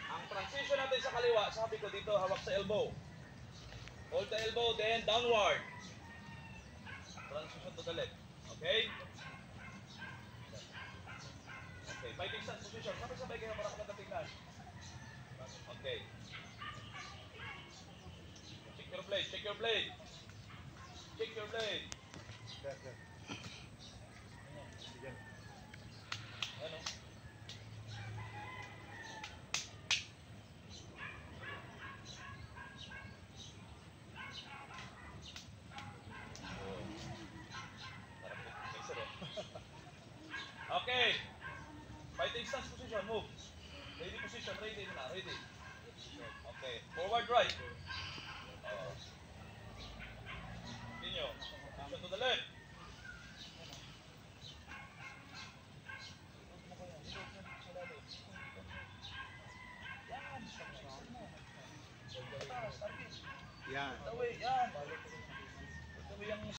Ang transition natin sa kaliwa, sabi ko dito, hawak sa elbow. Hold the elbow, then downward. Transition to the left. Okay? Okay, fighting stance position. Sabay-sabay kayo para maganda tingnan. Okay. Check your blade, check your blade. Check your blade. Ano? Okay. Fighting stance position, move. Ready position, ready na, ready. Okay, forward right. Continue. Position to the left. Yan. Tawid, yan. Tawid ang